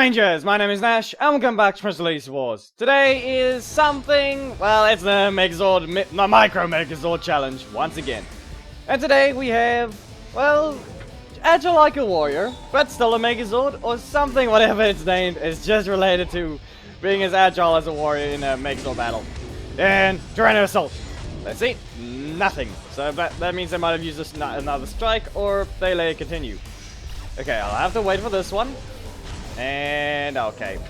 Rangers, my name is Nash, and welcome back to Press Wars. Today is something, well, it's the Megazord, the Micro Megazord Challenge, once again. And today we have, well, agile like a warrior, but still a Megazord, or something, whatever it's named, is just related to being as agile as a warrior in a Megazord battle. And Tyranno Assault. Let's see, nothing. So that means they might have used this another strike, or they let it continue. Okay, I'll have to wait for this one. And okay.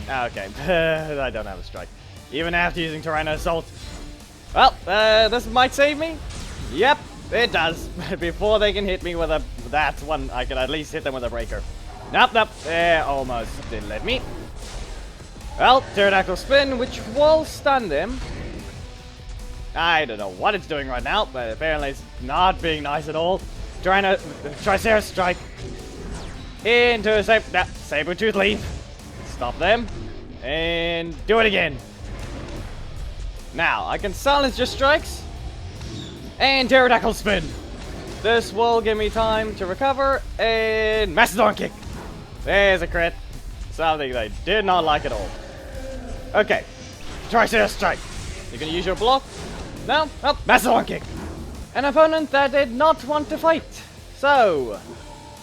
I don't have a strike. Even after using Tyranno Assault. Well, this might save me. Yep, it does. Before they can hit me with that one, I can at least hit them with a breaker. Nope. Almost didn't let me. Well, pterodactyl spin, which will stun them. I don't know what it's doing right now, but apparently it's not being nice at all. Triceratops strike. Into a saber-tooth leaf. Stop them. And do it again. Now, I can silence your strikes. And pterodactyl spin. This will give me time to recover. And Mastodon kick. There's a crit. Something they did not like at all. Okay. Triceratops strike. You're gonna use your block? No? Oh, Mastodon kick. An opponent that did not want to fight. So...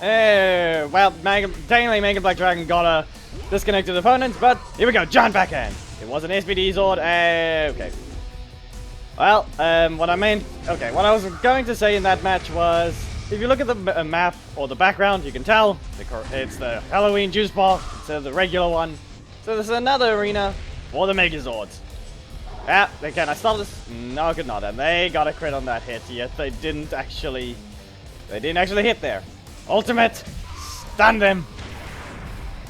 well, technically Mega Black Dragon got a disconnected opponent, but here we go, giant backhand. It was an SPD Zord, okay. Well, what I was going to say in that match was, if you look at the map or the background, you can tell it's the Halloween juice ball instead of the regular one. So this is another arena for the Megazords. Can I stop this? No, I could not, and they got a crit on that hit, yet they didn't actually hit there. Ultimate, stun them.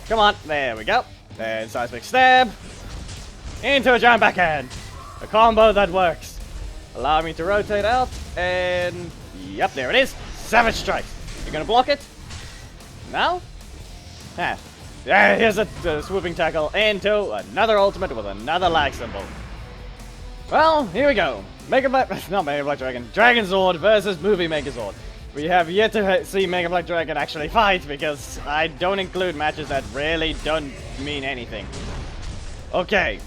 Come on, there we go. And seismic stab into a giant backhand. A combo that works. Allow me to rotate out, and yep, there it is. Savage strike. You're gonna block it? No? Yeah, here's a swooping tackle into another ultimate with another lag symbol. Well, here we go. Not Mega Black Dragon. Dragonzord versus Movie Megazord. We have yet to see Mega Black Dragon actually fight, because I don't include matches that really don't mean anything. Okay.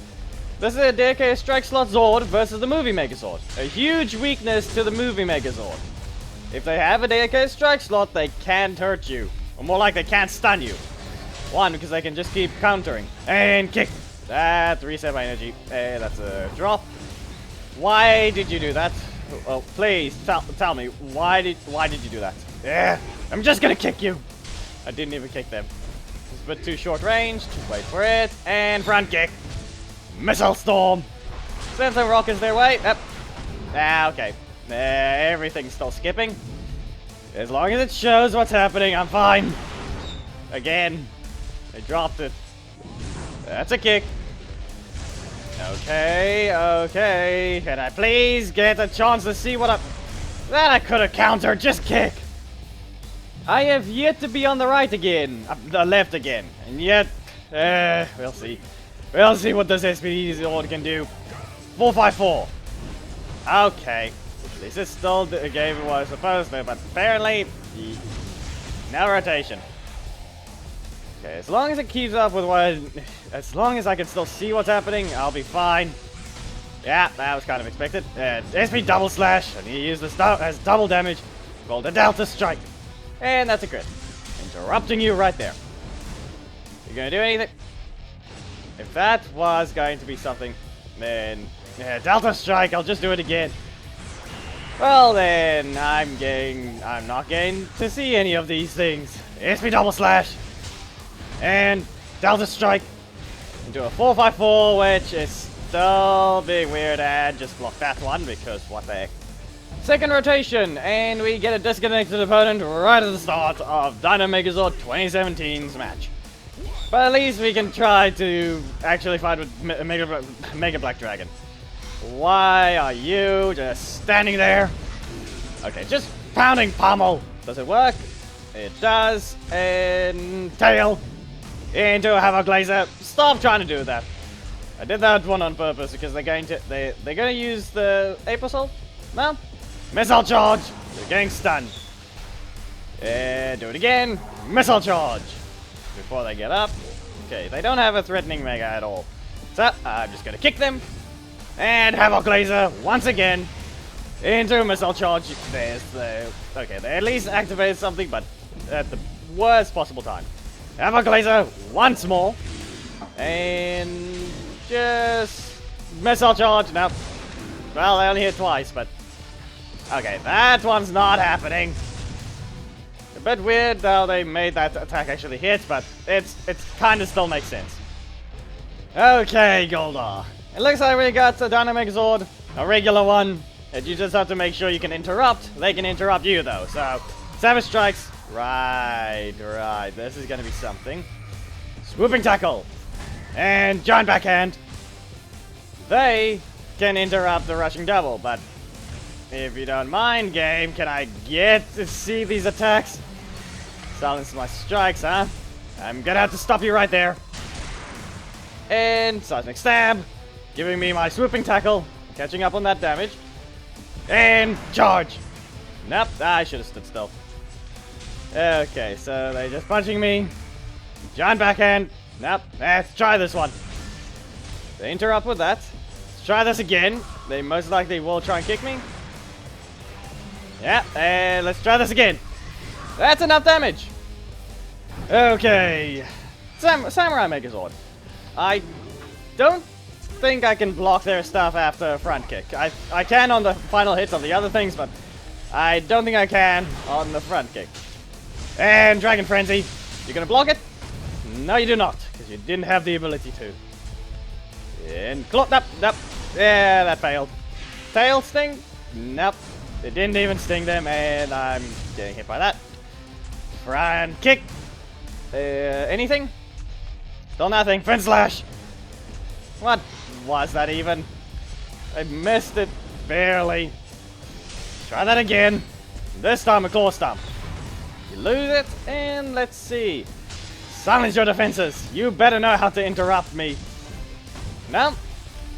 This is a dedicated strike slot Zord versus the Movie Megazord. A huge weakness to the Movie Megazord. If they have a dedicated strike slot, they can't hurt you. Or more like they can't stun you. One, because they can just keep countering. And kick. That reset my energy. That's a drop. Why did you do that? Oh, please tell me why did you do that? Yeah, I'm just gonna kick you. I didn't even kick them. It's a bit too short range. Wait for it and front kick. Missile storm. Send some rockets their way. Yep. Okay. Everything's still skipping. As long as it shows what's happening, I'm fine. Again, they dropped it. That's a kick. Okay. Can I please get a chance to see what that I could have countered? Just kick. I have yet to be on the right again. The left again. And yet, we'll see. We'll see what this SPD Zord can do. 4-5-4. Okay. This is still the game it was supposed to, but apparently, no rotation. Okay, as long as it keeps up with as long as I can still see what's happening, I'll be fine. Yeah, that was kind of expected. SP double slash, and he used this as double damage, called the Delta Strike. And that's a crit. Interrupting you right there. You gonna do anything? If that was going to be something, then Delta Strike, I'll just do it again. Well then, I'm not going to see any of these things. SP double slash. And Delta Strike into a 4-5-4, which is still being weird, and just block that one because what the heck. Second rotation, and we get a disconnected opponent right at the start of Dino Megazord 2017's match. But at least we can try to actually fight with Mega Black Dragon. Why are you just standing there? Okay, just pounding pommel. Does it work? It does. And tail. Into a Havoc Laser. Stop trying to do that. I did that one on purpose because they're going to use the Ape Assault? No? Missile charge. They're getting stunned. Do it again. Missile charge. Before they get up. Okay, they don't have a threatening Mega at all. So, I'm just gonna kick them. And Havoc Laser, once again, into a Missile Charge. There's the... Okay, they at least activated something, but at the worst possible time. Havoc Laser, once more. And... just... Missile Charge, nope. Well, they only hit twice, but... Okay, that one's not happening. A bit weird how they made that attack actually hit, but it's kind of still makes sense. Okay, Goldar. It looks like we got a Dino Megazord, a regular one, and you just have to make sure you can interrupt. They can interrupt you, though, so... Savage Strikes. Right. This is gonna be something. Swooping Tackle. And Giant Backhand. They can interrupt the Rushing Double, but... If you don't mind, game, can I get to see these attacks? Silence my strikes, huh? I'm gonna have to stop you right there. And Seismic Stab, giving me my Swooping Tackle, catching up on that damage. And Charge. Nope, I should have stood still. Okay, so they're just punching me. Giant Backhand. Nope, let's try this one. They interrupt with that. Let's try this again. They most likely will try and kick me. Yeah, and let's try this again. That's enough damage. Okay. Samurai Megazord. I don't think I can block their stuff after a front kick. I can on the final hits of the other things, but I don't think I can on the front kick. And Dragon Frenzy. You're gonna block it? No, you do not, because you didn't have the ability to. And Claw. Nope. Yeah, that failed. Tail Sting? Nope. It didn't even sting them, and I'm getting hit by that. Front kick. Anything? Still nothing. Fin Slash. What was that even? I missed it barely. Try that again. This time a Claw Stomp. You lose it, and let's see. Silence your defenses. You better know how to interrupt me. No?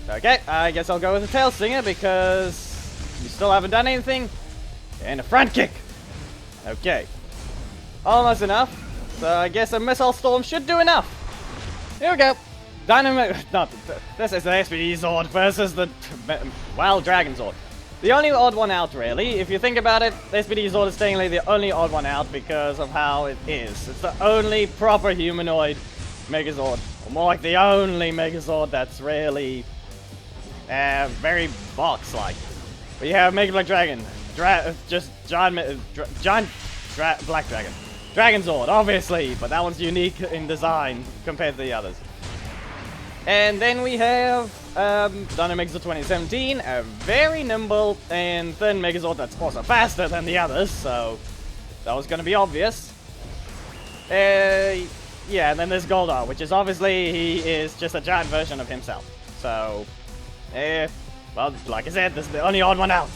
Okay, I guess I'll go with the Tail Stinger because you still haven't done anything. And a front kick. Okay. Almost enough. So I guess a Missile Storm should do enough. Here we go. This is the SPD Zord versus the, well, Dragonzord. The only odd one out, really. If you think about it, the SPD Zord is technically the only odd one out because of how it is. It's the only proper humanoid Megazord. Or more like the only Megazord that's really very box-like. But you have Mega Black Dragon, just Giant Black Dragon. Dragonzord, obviously, but that one's unique in design compared to the others. And then we have Dino Megazord 2017, a very nimble and thin Megazord that's also faster than the others, so that was going to be obvious. Yeah, and then there's Goldar, which is obviously, he is just a giant version of himself. So, well, like I said, this is the only odd one out.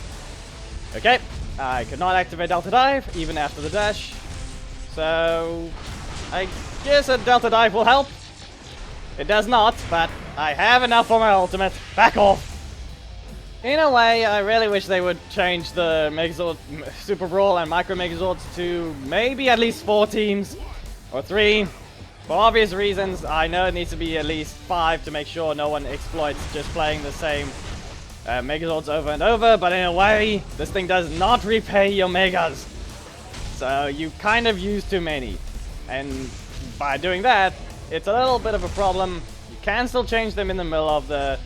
Okay, I could not activate Delta Dive, even after the dash. So, I guess a Delta Dive will help. It does not, but I have enough for my ultimate. Back off! In a way, I really wish they would change the Megazord, Super Brawl and Micro Megazords to maybe at least 4 teams, or 3. For obvious reasons, I know it needs to be at least 5 to make sure no one exploits just playing the same Megazords over and over, but in a way, this thing does not repay your Megas. So you kind of use too many. And by doing that, it's a little bit of a problem. You can still change them in the middle of the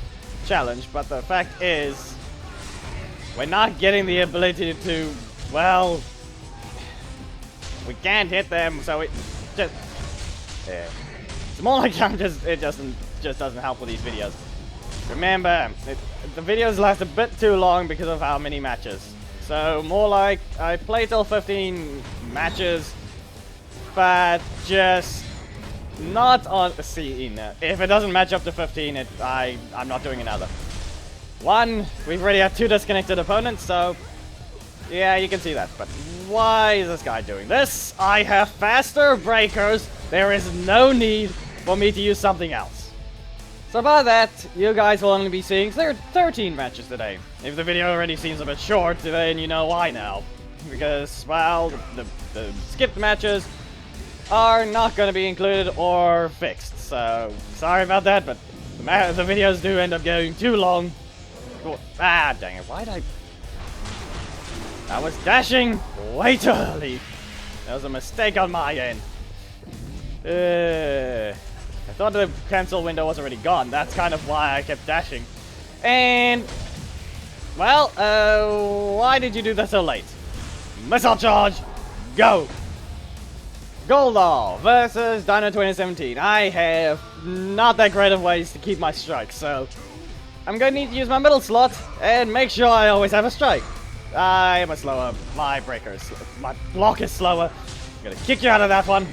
challenge, but the fact is, we're not getting the ability to, well, we can't hit them, so it just, yeah. It's more like it just doesn't help with these videos. Remember, the videos last a bit too long because of how many matches. So more like, I play till 15 matches, but just not on a scene. If it doesn't match up to 15, I'm not doing another. One, we've already had 2 disconnected opponents, so yeah, you can see that. But why is this guy doing this? I have faster breakers. There is no need for me to use something else. So by that, you guys will only be seeing 13 matches today. If the video already seems a bit short, then you know why now. Because, well, the skipped matches are not going to be included or fixed. So, sorry about that, but the videos do end up going too long. Cool. Ah, dang it. Why did I was dashing way too early. That was a mistake on my end. I thought the cancel window was already gone. That's kind of why I kept dashing. And, well, why did you do that so late? Missile charge, go! Goldar versus Dino 2017. I have not that great of ways to keep my strikes, so I'm going to need to use my middle slot and make sure I always have a strike. I am a slower. My my block is slower. I'm going to kick you out of that one.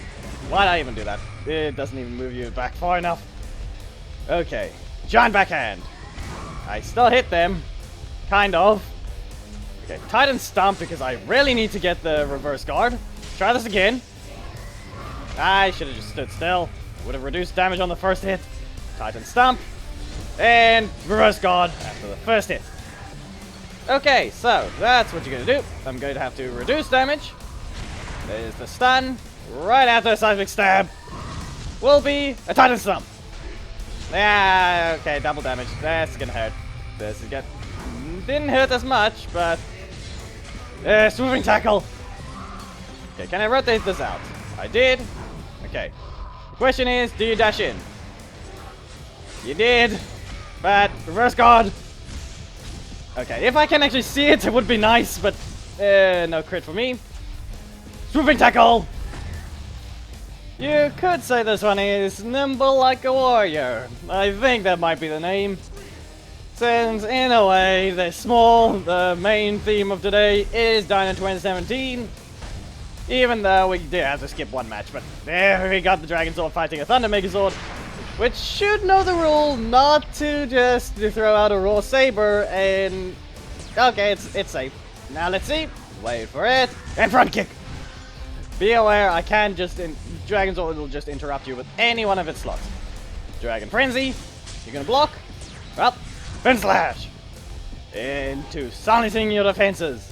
Why'd I even do that? It doesn't even move you back far enough. Okay, giant backhand. I still hit them, kind of. Okay, Titan Stomp because I really need to get the reverse guard. Try this again. I should have just stood still. Would have reduced damage on the first hit. Titan Stomp. And reverse guard after the first hit. Okay, so that's what you're going to do. I'm going to have to reduce damage. There's the stun. Right after a seismic stab will be a Titan Stomp. Yeah, okay, double damage. That's going to hurt. This is good. Didn't hurt as much, but... swooping tackle. Okay, can I rotate this out? I did. Okay. The question is, do you dash in? You did. But, reverse guard. Okay, if I can actually see it, it would be nice, but no crit for me. Swooping tackle. You could say this one is Nimble like a warrior. I think that might be the name. Since, in a way, they're small, the main theme of today is Dino 2017. Even though we did have to skip one match, but there we got the Dragonzord fighting a Thunder Megazord, which should know the rule not to just throw out a raw saber and... Okay, it's safe. Now let's see. Wait for it. And front kick! Be aware, I can just... Dragonzord will just interrupt you with any one of its slots. Dragon Frenzy. You're gonna block. Well, Fin Slash! Into silencing your defenses.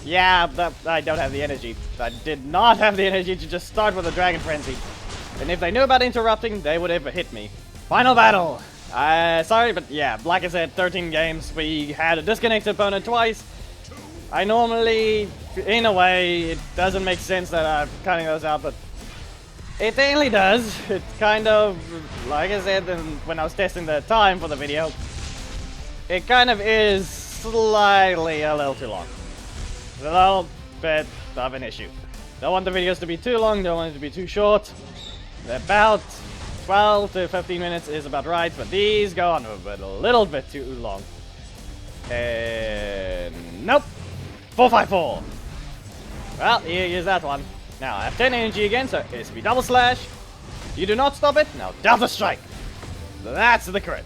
Yeah, but I don't have the energy. I did not have the energy to just start with a Dragon Frenzy. And if they knew about interrupting, they would have hit me. Final battle! Sorry, but yeah, like I said, 13 games. We had a disconnected opponent twice. I normally, in a way, it doesn't make sense that I'm cutting those out, but it mainly does. It's kind of, like I said when I was testing the time for the video, it kind of is slightly a little too long. A little bit of an issue. Don't want the videos to be too long, don't want it to be too short. About 12 to 15 minutes is about right, but these go on a little bit too long. And nope. 454. Well, here's that one. Now, I have 10 energy again, so it's be double slash. You do not stop it. Now, Delta Strike. That's the crit.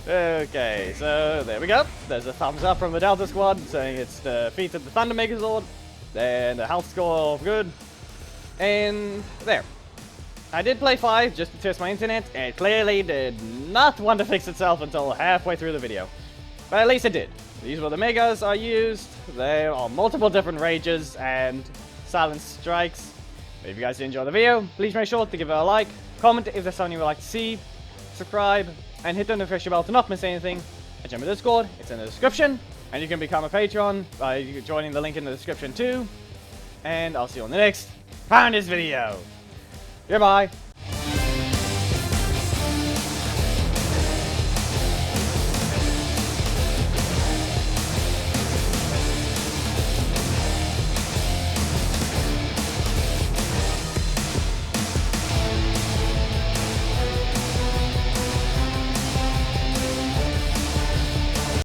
Okay, so there we go. There's a thumbs up from the Delta Squad saying it's defeated the Thunder Megazord. And the health score of good. And there. I did play 5 just to test my internet. And it clearly did not want to fix itself until halfway through the video. But at least it did. These were the Megas I used. There are multiple different rages and silent strikes. If you guys did enjoy the video, please make sure to give it a like, comment if there's something you would like to see, subscribe, and hit the notification bell to not miss anything. And join my Discord, it's in the description, and you can become a Patreon by joining the link in the description too. And I'll see you on the next Found This video. Goodbye.